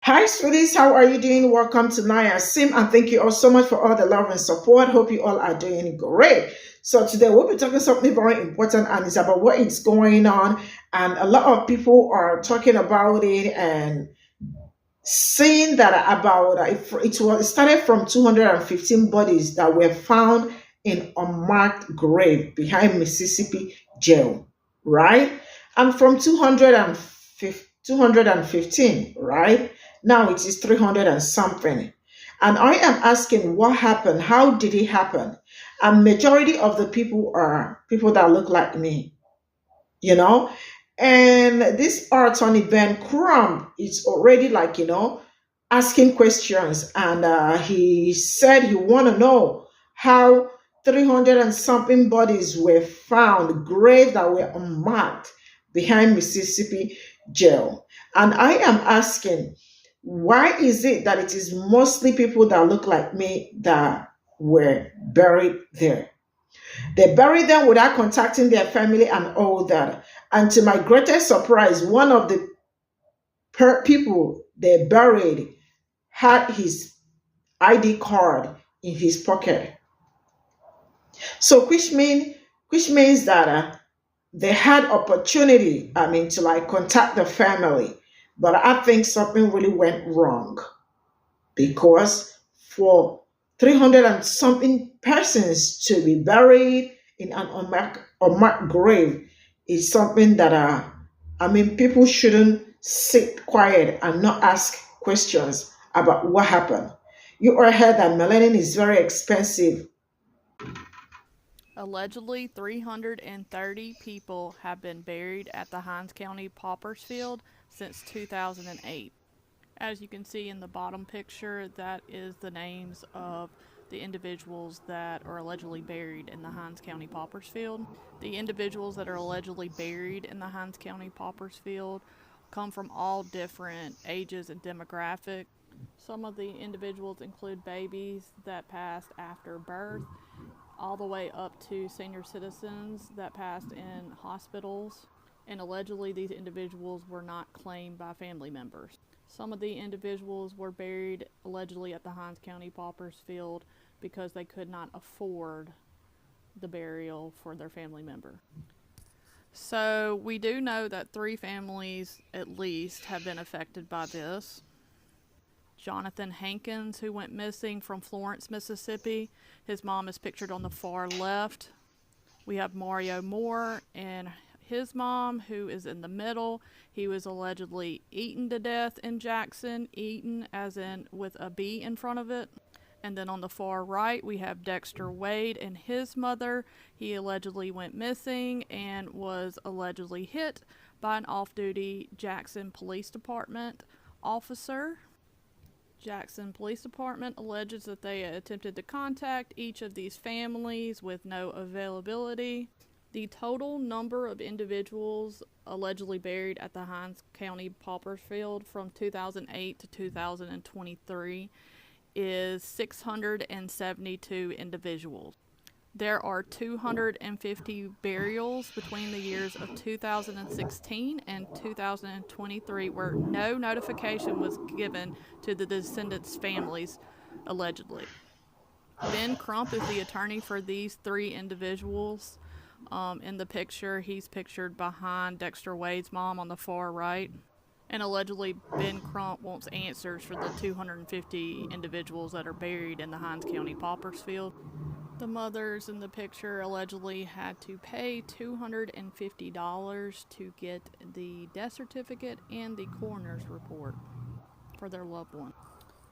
Hi, sweeties. How are you doing? Welcome to Naya Sim, and thank you all so much for all the love and support. Hope you all are doing great. So today we'll be talking something very important, and it's about what is going on. And a lot of people are talking about it and saying that about it started from 215 bodies that were found in unmarked grave behind Mississippi jail, right? And from 215, right? Now it is 300 and something. And I am asking what happened? How did it happen? And majority of the people are people that look like me, you know. And this attorney Ben Crump is already like, asking questions. And he said he want to know how 300 and something bodies were found, graves that were unmarked behind Mississippi jail. And I am asking, why is it that it is mostly people that look like me that were buried there? They buried them without contacting their family and all that. And to my greatest surprise, one of the people they buried had his ID card in his pocket. So, which means that they had opportunity. I mean, to like contact the family, but I think something really went wrong because for 300 and something persons to be buried in an unmarked grave is something that I mean, people shouldn't sit quiet and not ask questions about what happened. You all heard that melanin is very expensive. Allegedly, 330 people have been buried at the Hinds County Paupers Field since 2008. As you can see in the bottom picture, that is the names of the individuals that are allegedly buried in the Hinds County Paupers Field. The individuals that are allegedly buried in the Hinds County Paupers Field come from all different ages and demographics. Some of the individuals include babies that passed after birth, all the way up to senior citizens that passed in hospitals, and allegedly these individuals were not claimed by family members. Some of the individuals were buried allegedly at the Hinds County Paupers Field because they could not afford the burial for their family member. So we do know that 3 families at least have been affected by this. Jonathan Hankins, who went missing from Florence, Mississippi. His mom is pictured on the far left. We have Mario Moore and his mom, who is in the middle. He was allegedly eaten to death in Jackson, eaten as in with a B in front of it. And then on the far right, we have Dexter Wade and his mother. He allegedly went missing and was allegedly hit by an off-duty Jackson Police Department officer. Jackson Police Department alleges that they attempted to contact each of these families with no availability. The total number of individuals allegedly buried at the Hinds County Paupers Field from 2008 to 2023 is 672 individuals. There are 250 burials between the years of 2016 and 2023 where no notification was given to the descendants' families, allegedly. Ben Crump is the attorney for these 3 individuals. In the picture, he's pictured behind Dexter Wade's mom on the far right. And allegedly, Ben Crump wants answers for the 250 individuals that are buried in the Hinds County Paupers Field. The mothers in the picture allegedly had to pay $250 to get the death certificate and the coroner's report for their loved one.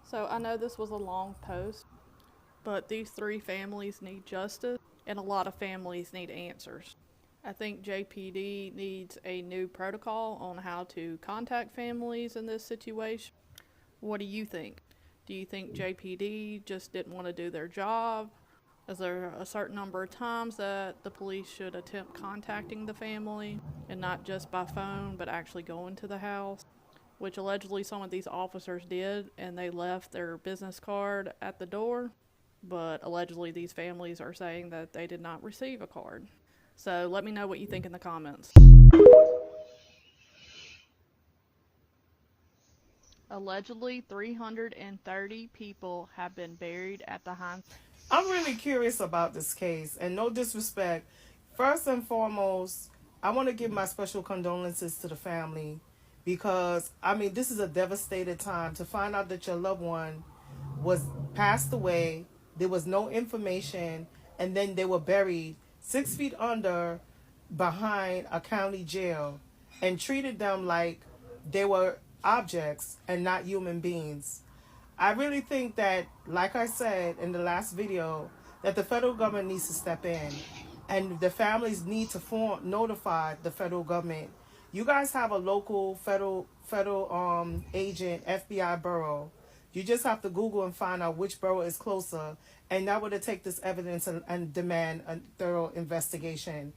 So I know this was a long post, but these 3 families need justice, and a lot of families need answers. I think JPD needs a new protocol on how to contact families in this situation. What do you think? Do you think JPD just didn't want to do their job? Is there a certain number of times that the police should attempt contacting the family and not just by phone but actually going to the house? Which allegedly some of these officers did, and they left their business card at the door, but allegedly these families are saying that they did not receive a card. So let me know what you think in the comments. Allegedly, 330 people have been buried at the Heinz. I'm really curious about this case, and no disrespect. First and foremost, I want to give my special condolences to the family because, I mean, this is a devastated time to find out that your loved one was passed away. There was no information, and then they were buried 6 feet under behind a county jail and treated them like they were objects and not human beings. I really think that, like I said in the last video, that the federal government needs to step in, and the families need to notify the federal government. You guys have a local federal agent, FBI borough. You just have to Google and find out which borough is closer, and that would take this evidence and demand a thorough investigation.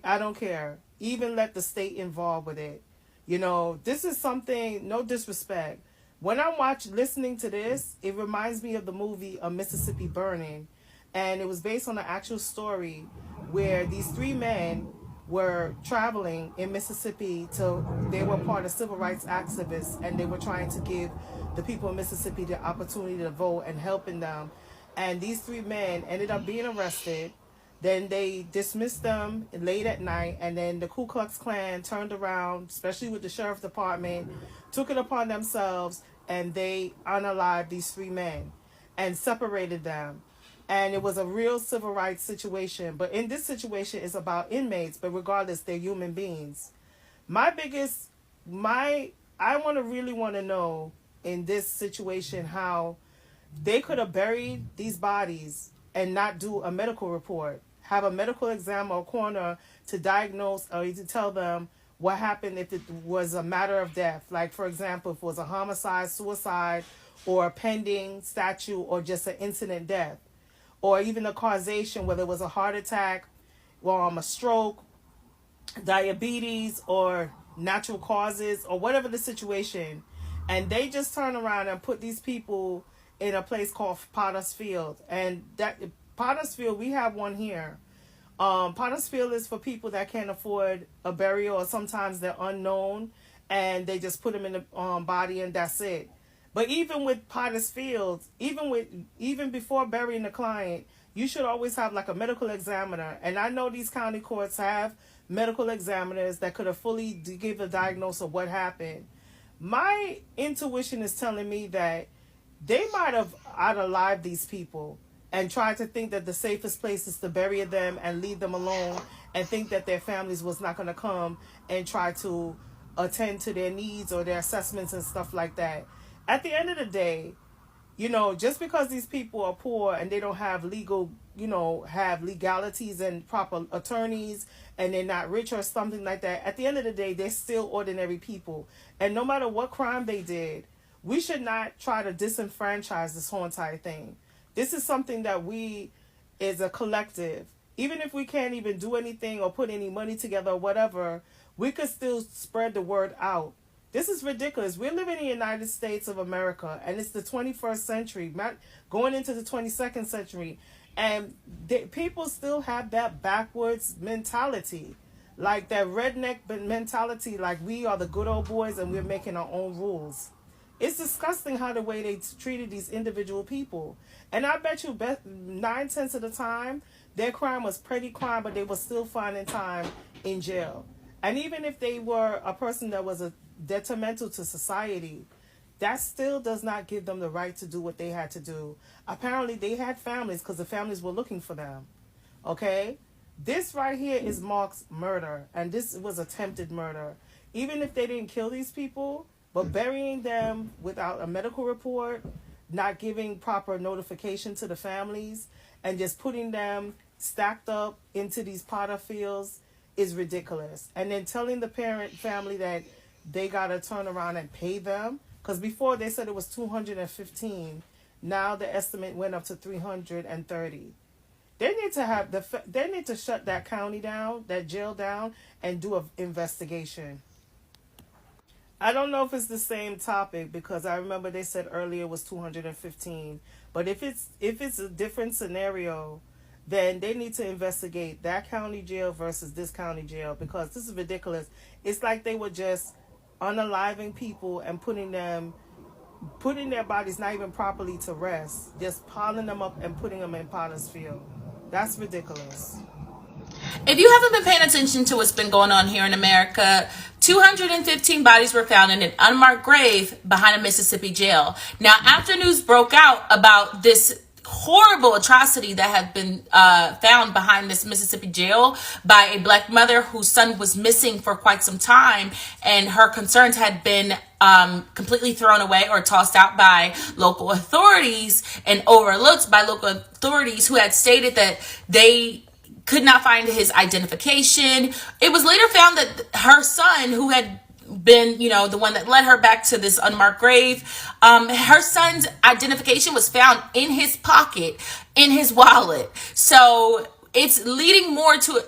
I don't care. Even let the state involved with it. You know, this is something. No disrespect. When I'm listening to this, it reminds me of the movie A Mississippi Burning, and it was based on an actual story where these three men were traveling in Mississippi they were part of civil rights activists, and they were trying to give the people of Mississippi the opportunity to vote and helping them. And these three men ended up being arrested. Then they dismissed them late at night, and then the Ku Klux Klan turned around, especially with the sheriff department, took it upon themselves, and they unalived these three men and separated them. And it was a real civil rights situation. But in this situation, it's about inmates, but regardless, they're human beings. I really want to know in this situation how they could have buried these bodies and not do a medical report, have a medical exam or coroner to diagnose or to tell them what happened if it was a matter of death. Like, for example, if it was a homicide, suicide, or a pending statute, or just an incident death, or even the causation, whether it was a heart attack, a stroke, diabetes, or natural causes, or whatever the situation. And they just turn around and put these people in a place called Potter's Field. And that Potter's Field, we have one here. Potter's Field is for people that can't afford a burial, or sometimes they're unknown, and they just put them in the body, and that's it. But even with Potter's Field, even before burying the client, you should always have like a medical examiner. And I know these county courts have medical examiners that could have fully give a diagnosis of what happened. My intuition is telling me that they might have unalived these people and tried to think that the safest place is to bury them and leave them alone, and think that their families was not going to come and try to attend to their needs or their assessments and stuff like that. At the end of the day, just because these people are poor and they don't have have legalities and proper attorneys, and they're not rich or something like that, at the end of the day, they're still ordinary people. And no matter what crime they did, we should not try to disenfranchise this whole entire thing. This is something that we, as a collective, even if we can't even do anything or put any money together or whatever, we could still spread the word out. This is ridiculous. We're living in the United States of America, and it's the 21st century, not going into the 22nd century, and people still have that backwards mentality, like that redneck mentality, like we are the good old boys and we're making our own rules. It's disgusting how the way they treated these individual people. And I bet you 9/10 of the time, their crime was petty crime, but they were still finding time in jail. And even if they were a person that was detrimental to society, that still does not give them the right to do what they had to do. Apparently, they had families because the families were looking for them. Okay? This right here is Mark's murder, and this was attempted murder. Even if they didn't kill these people, but burying them without a medical report, not giving proper notification to the families, and just putting them stacked up into these Potter fields is ridiculous. And then telling the family that they got to turn around and pay them, because before they said it was 215, now the estimate went up to 330. They need to shut that county down, that jail down, and do an investigation. I don't know if it's the same topic, because I remember they said earlier it was 215. But if it's a different scenario, then they need to investigate that county jail versus this county jail, because this is ridiculous. It's like they were just unaliving people and putting them putting their bodies not even properly to rest, just piling them up and putting them in Potter's Field. That's ridiculous. If you haven't been paying attention to what's been going on here in America, 215 bodies were found in an unmarked grave behind a Mississippi jail. Now, after news broke out about this horrible atrocity that had been found behind this Mississippi jail by a black mother whose son was missing for quite some time, and her concerns had been completely thrown away or tossed out by local authorities and overlooked by local authorities who had stated that they could not find his identification. It was later found that her son, who had been, the one that led her back to this unmarked grave, her son's identification was found in his pocket, in his wallet. So it's leading more to,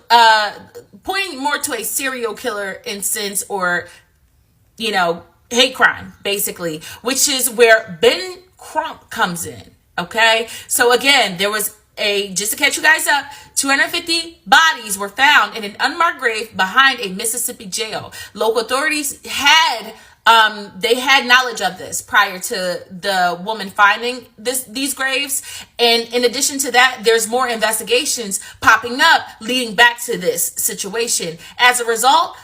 pointing more to a serial killer instance or, hate crime, basically, which is where Ben Crump comes in. Okay. So again, there was just to catch you guys up, 250 bodies were found in an unmarked grave behind a Mississippi jail. Local authorities had knowledge of this prior to the woman finding these graves. And in addition to that, there's more investigations popping up leading back to this situation. As a result,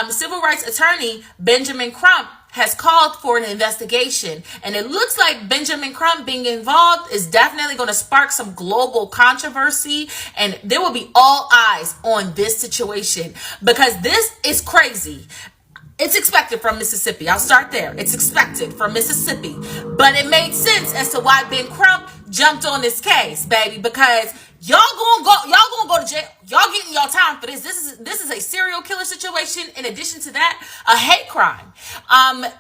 civil rights attorney Benjamin Crump has called for an investigation, and it looks like Benjamin Crump being involved is definitely going to spark some global controversy, and there will be all eyes on this situation because this is crazy. It's expected from Mississippi. I'll start there. It's expected from Mississippi, but it made sense as to why Ben Crump jumped on this case, baby, because y'all gonna go to jail. Y'all getting y'all time for this. This is a serial killer situation. In addition to that, a hate crime.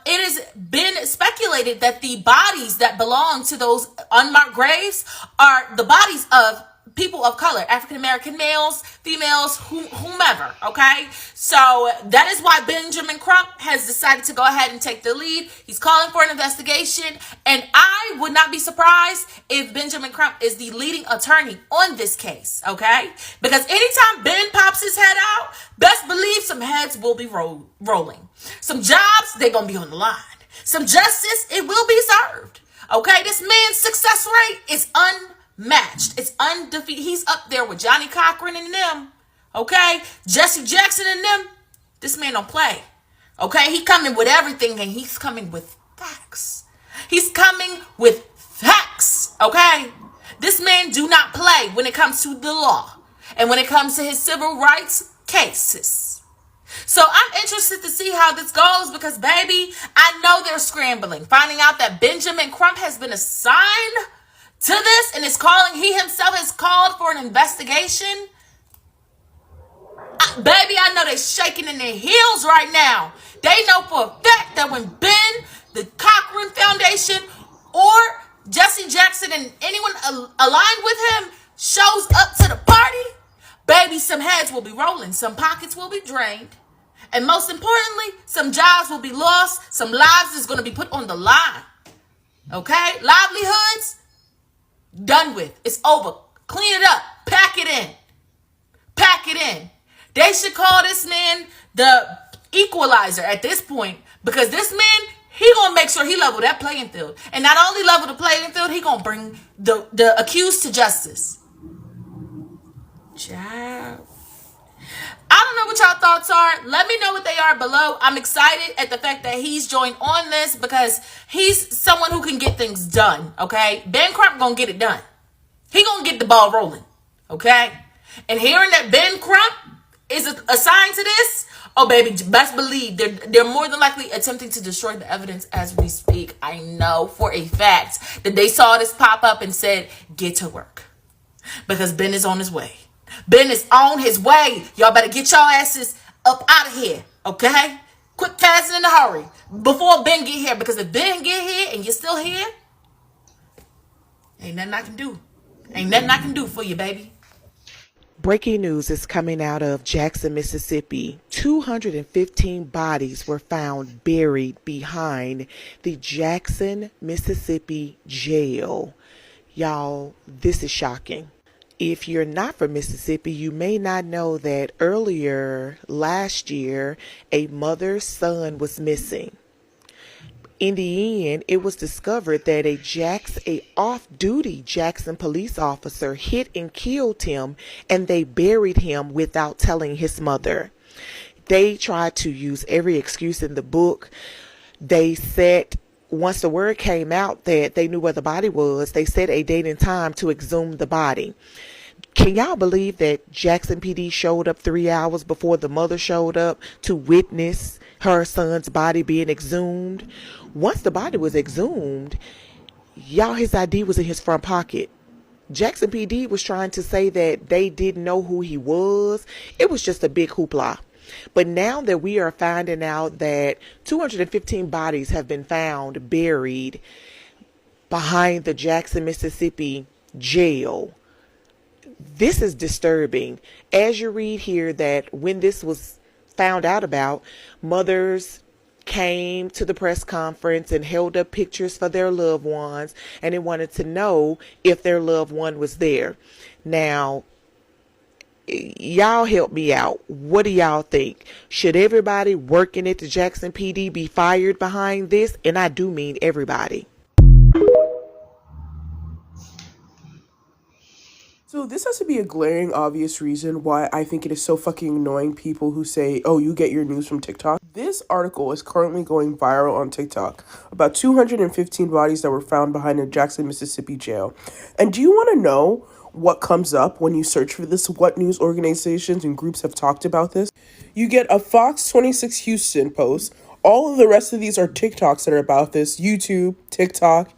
It has been speculated that the bodies that belong to those unmarked graves are the bodies of people of color, African American males, females, whomever. Okay, so that is why Benjamin Crump has decided to go ahead and take the lead. He's calling for an investigation, and I would not be surprised if Benjamin Crump is the leading attorney on this case. Okay, because anytime Ben pops his head out, best believe some heads will be rolling. Some jobs, they're gonna be on the line. Some justice, it will be served. Okay, this man's success rate is unmatched. It's undefeated. He's up there with Johnny Cochran and them. Okay, Jesse Jackson and them. This man don't play. Okay, he coming with everything, and he's coming with facts. He's coming with facts. Okay, this man do not play when it comes to the law and when it comes to his civil rights cases. So I'm interested to see how this goes because, baby, I know they're scrambling, finding out that Benjamin Crump has been assigned to this and he himself has called for an investigation. Baby, I know they're shaking in their heels right now. They know for a fact that when Ben, the Cochran Foundation, or Jesse Jackson and anyone aligned with him shows up to the party, baby, some heads will be rolling, some pockets will be drained, and most importantly, some jobs will be lost, some lives is going to be put on the line. Okay? Livelihoods, done with. It's over. Clean it up. Pack it in. Pack it in. They should call this man the equalizer at this point because this man, he gonna make sure he level that playing field. And not only level the playing field, he gonna bring the accused to justice. Child. I don't know what y'all thoughts are. Let me know what they are below. I'm excited at the fact that he's joined on this because he's someone who can get things done, okay? Ben Crump gonna get it done. He gonna get the ball rolling, okay? And hearing that Ben Crump is assigned to this, oh, baby, best believe they're more than likely attempting to destroy the evidence as we speak. I know for a fact that they saw this pop up and said, get to work. Because Ben is on his way. Ben is on his way. Y'all better get your asses up out of here, okay? Quick, fast, and in a hurry before Ben get here. Because if Ben get here and you're still here, ain't nothing I can do. Ain't nothing I can do for you, baby. Breaking news is coming out of Jackson, Mississippi. 215 bodies were found buried behind the Jackson, Mississippi jail. Y'all, this is shocking. If you're not from Mississippi, you may not know that earlier last year, a mother's son was missing. In the end, it was discovered that a off-duty Jackson police officer hit and killed him, and they buried him without telling his mother. They tried to use every excuse in the book. They said, once the word came out that they knew where the body was, they set a date and time to exhume the body. Can y'all believe that Jackson PD showed up 3 hours before the mother showed up to witness her son's body being exhumed? Once the body was exhumed, y'all, his ID was in his front pocket. Jackson PD was trying to say that they didn't know who he was. It was just a big hoopla. But now that we are finding out that 215 bodies have been found buried behind the Jackson, Mississippi jail, this is disturbing. As you read here that when this was found out about, mothers came to the press conference and held up pictures for their loved ones, and they wanted to know if their loved one was there. Now, y'all help me out. What do y'all think? Should everybody working at the Jackson PD be fired behind this? And I do mean everybody. So this has to be a glaring obvious reason why I think it is so fucking annoying people who say, oh, you get your news from TikTok. This article is currently going viral on TikTok about 215 bodies that were found behind a Jackson, Mississippi jail. And do you want to know what comes up when you search for this? What news organizations and groups have talked about this? You get a Fox 26 Houston post. All of the rest of these are TikToks that are about this. YouTube, TikTok.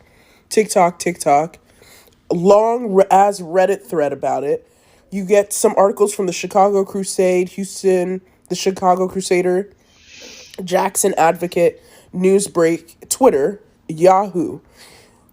Long as Reddit thread about it. You get some articles from the Chicago Crusade, Houston, the Chicago Crusader, Jackson Advocate, Newsbreak, Twitter, Yahoo.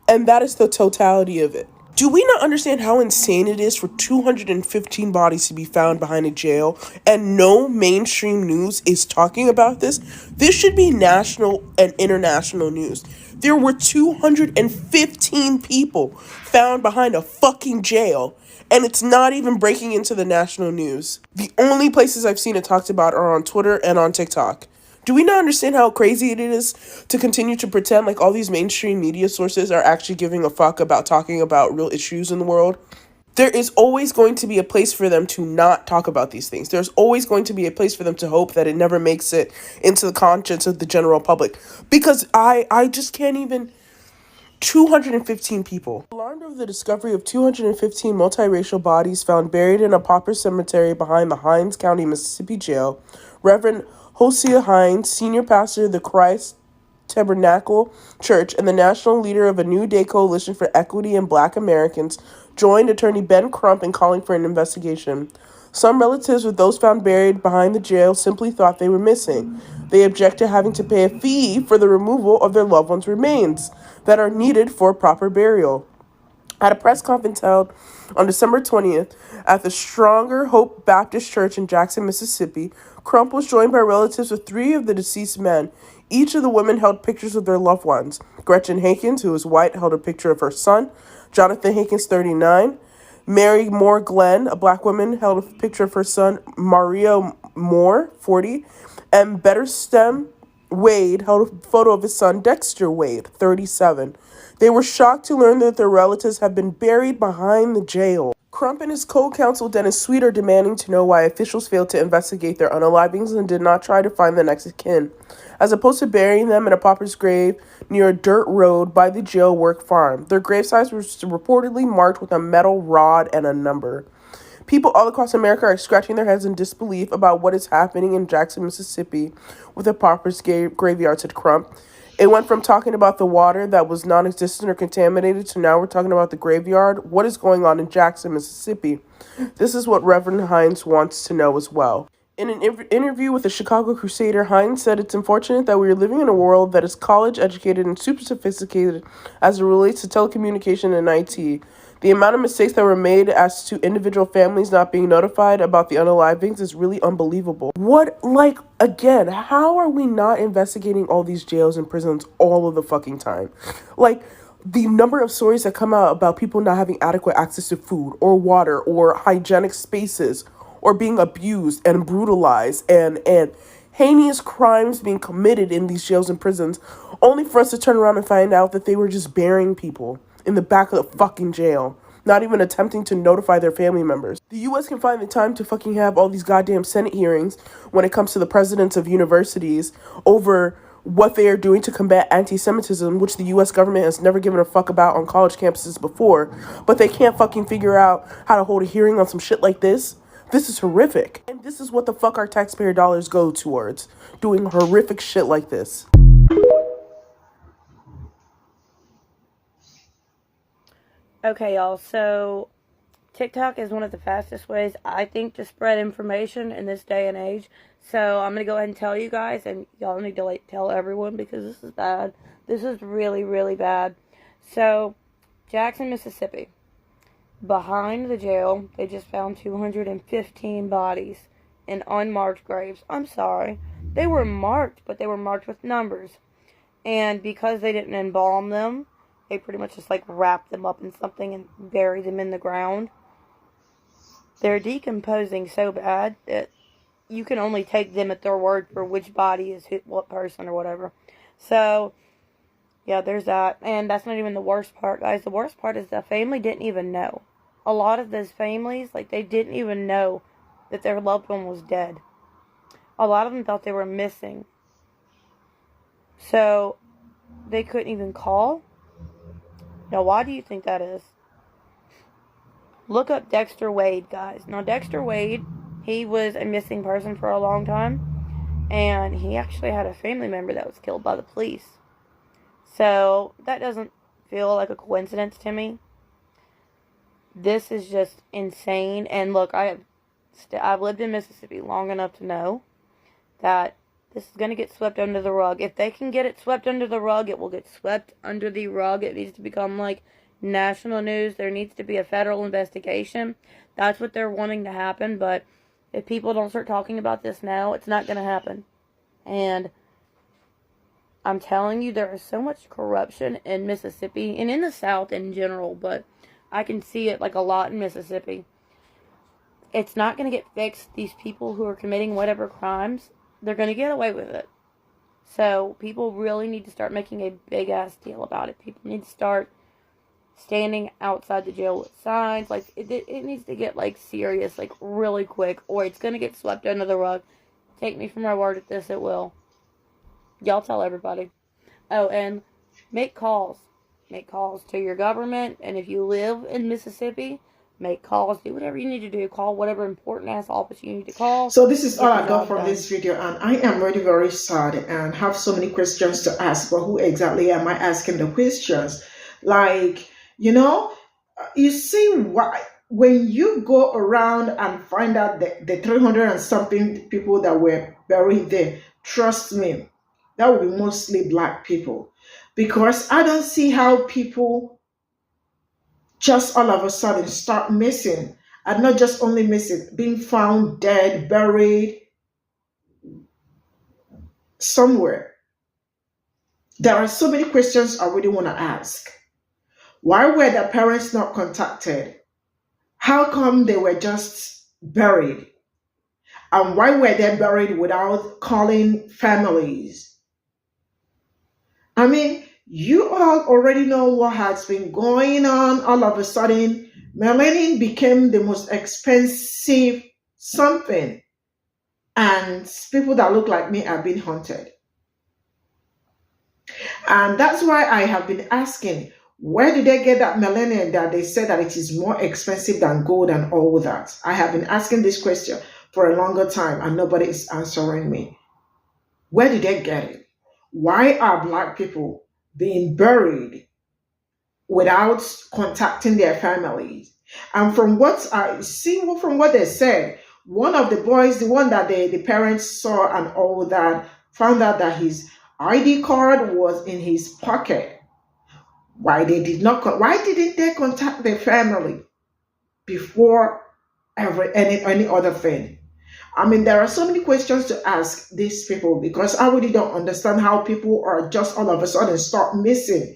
And that is the totality of it. Do we not understand how insane it is for 215 bodies to be found behind a jail and no mainstream news is talking about this? This should be national and international news. There were 215 people found behind a fucking jail, and it's not even breaking into the national news. The only places I've seen it talked about are on Twitter and on TikTok. Do we not understand how crazy it is to continue to pretend like all these mainstream media sources are actually giving a fuck about talking about real issues in the world? There is always going to be a place for them to not talk about these things. There's always going to be a place for them to hope that it never makes it into the conscience of the general public. Because I just can't even... 215 people. Alarmed over the discovery of 215 multiracial bodies found buried in a pauper cemetery behind the Hinds County, Mississippi jail, Reverend Hosea Hines, senior pastor of the Christ Tabernacle Church and the national leader of a New Day Coalition for Equity and Black Americans, joined attorney Ben Crump in calling for an investigation. Some relatives of those found buried behind the jail simply thought they were missing. They object to having to pay a fee for the removal of their loved ones' remains that are needed for proper burial. At a press conference held on December 20th at the Stronger Hope Baptist Church in Jackson, Mississippi, Crump was joined by relatives of 3 of the deceased men. Each of the women held pictures of their loved ones. Gretchen Hankins, who is white, held a picture of her son. Jonathan Hankins, 39. Mary Moore Glenn, a black woman, held a picture of her son, Maria Moore, 40. And Betterstem Wade held a photo of his son, Dexter Wade, 37. They were shocked to learn that their relatives have been buried behind the jail. Crump and his co-counsel Dennis Sweet are demanding to know why officials failed to investigate their unalivings and did not try to find the next of kin, as opposed to burying them in a pauper's grave near a dirt road by the jail work farm. Their gravesites were reportedly marked with a metal rod and a number. People all across America are scratching their heads in disbelief about what is happening in Jackson, Mississippi with a pauper's graveyard, said Crump. It went from talking about the water that was non-existent or contaminated to now we're talking about the graveyard. What is going on in Jackson, Mississippi? This is what Reverend Hines wants to know as well. In an interview with the Chicago Crusader, Hines said it's unfortunate that we are living in a world that is college-educated and super sophisticated as it relates to telecommunication and IT. The amount of mistakes that were made as to individual families not being notified about the unalivings is really unbelievable. Again, how are we not investigating all these jails and prisons all of the fucking time? The number of stories that come out about people not having adequate access to food or water or hygienic spaces or being abused and brutalized and heinous crimes being committed in these jails and prisons, only for us to turn around and find out that they were just burying people in the back of the fucking jail, not even attempting to notify their family members. The US can find the time to fucking have all these goddamn Senate hearings when it comes to the presidents of universities over what they are doing to combat anti-Semitism, which the US government has never given a fuck about on college campuses before, but they can't fucking figure out how to hold a hearing on some shit like this. This is horrific. And this is what the fuck our taxpayer dollars go towards, doing horrific shit like this. Okay, y'all, so TikTok is one of the fastest ways, I think, to spread information in this day and age. So I'm going to go ahead and tell you guys, and y'all need to tell everyone because this is bad. This is really, really bad. So, Jackson, Mississippi. Behind the jail, they just found 215 bodies in unmarked graves. I'm sorry. They were marked, but they were marked with numbers. And because they didn't embalm them, they pretty much just wrapped them up in something and buried them in the ground. They're decomposing so bad that you can only take them at their word for which body is what person or whatever. So, yeah, there's that. And that's not even the worst part, guys. The worst part is the family didn't even know. A lot of those families, they didn't even know that their loved one was dead. A lot of them thought they were missing. So, they couldn't even call. Now, why do you think that is? Look up Dexter Wade, guys. Now, Dexter Wade, he was a missing person for a long time. And he actually had a family member that was killed by the police. So, that doesn't feel like a coincidence to me. This is just insane. And look, I've lived in Mississippi long enough to know that this is going to get swept under the rug. If they can get it swept under the rug, it will get swept under the rug. It needs to become national news. There needs to be a federal investigation. That's what they're wanting to happen. But if people don't start talking about this now, it's not going to happen. And I'm telling you, there is so much corruption in Mississippi and in the South in general, but I can see it a lot in Mississippi. It's not going to get fixed. These people who are committing whatever crimes, they're going to get away with it. So people really need to start making a big ass deal about it. People need to start standing outside the jail with signs. It needs to get serious really quick, or it's going to get swept under the rug. Take me for my word at this, it will. Y'all tell everybody. Oh, and make calls. Make calls to your government. And if you live in Mississippi, make calls. Do whatever you need to do. Call whatever important ass office you need to call. So this is all I got from this video, and I am really very sad and have so many questions to ask. But who exactly am I asking the questions? You see why when you go around and find out the 300 and something people that were buried there, trust me, that will be mostly black people. Because I don't see how people just all of a sudden start missing. And not just only missing, being found dead, buried somewhere. There are so many questions I really want to ask. Why were their parents not contacted? How come they were just buried? And why were they buried without calling families? I mean, you all already know what has been going on. All of a sudden, melanin became the most expensive something. And people that look like me are being hunted. And that's why I have been asking, where did they get that melanin that they said that it is more expensive than gold and all that? I have been asking this question for a longer time and nobody is answering me. Where did they get it? Why are black people being buried without contacting their families? And from what I see, from what they said, one of the boys, the one that the parents saw and all that, found out that his ID card was in his pocket. Why didn't they contact their family before any other thing? I mean, there are so many questions to ask these people because I really don't understand how people are just all of a sudden start missing.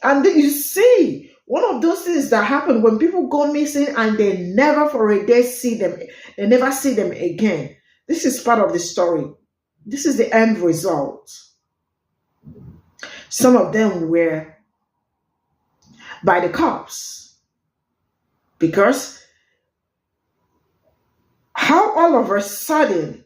And you see, one of those things that happen when people go missing and they never for a day see them, they never see them again. This is part of the story. this is the end result. Some of them were by the cops. Because how all of a sudden,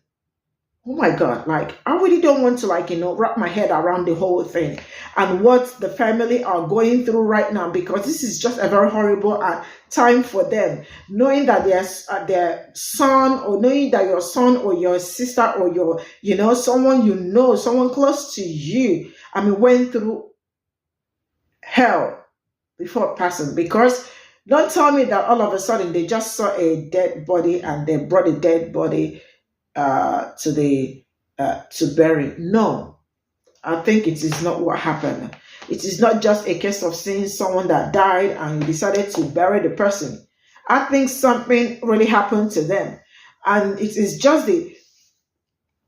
oh my God, like I really don't want to wrap my head around the whole thing and what the family are going through right now, because this is just a very horrible time for them, knowing that their son, or knowing that your son or your sister or your, someone someone close to you, went through hell before passing. Because don't tell me that all of a sudden they just saw a dead body and they brought a dead body to bury. No, I think it is not what happened. It is not just a case of seeing someone that died and you decided to bury the person. I think something really happened to them, and it is just the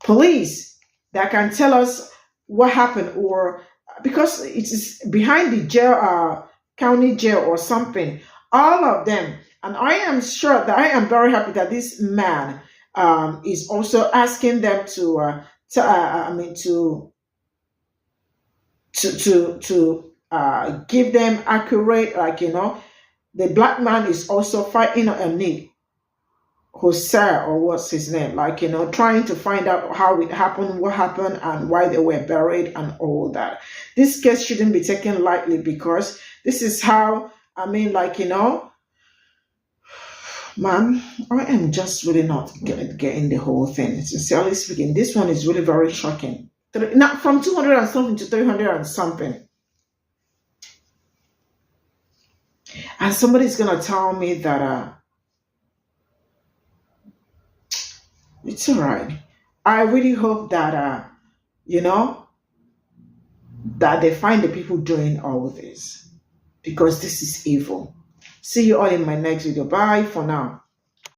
police that can tell us what happened, or because it is behind the jail, county jail or something. All of them, and I am sure that I am very happy that this man is also asking them to give them accurate, the black man is also fighting on it, Jose, or what's his name, trying to find out how it happened, what happened, and why they were buried and all that. This case shouldn't be taken lightly, because this is how, man, I am just really not getting the whole thing. Sincerely speaking, this one is really very shocking. Not from 200 and something to 300 and something. And somebody's going to tell me that it's all right. I really hope that, that they find the people doing all of this, because this is evil. See you all in my next video. Bye for now.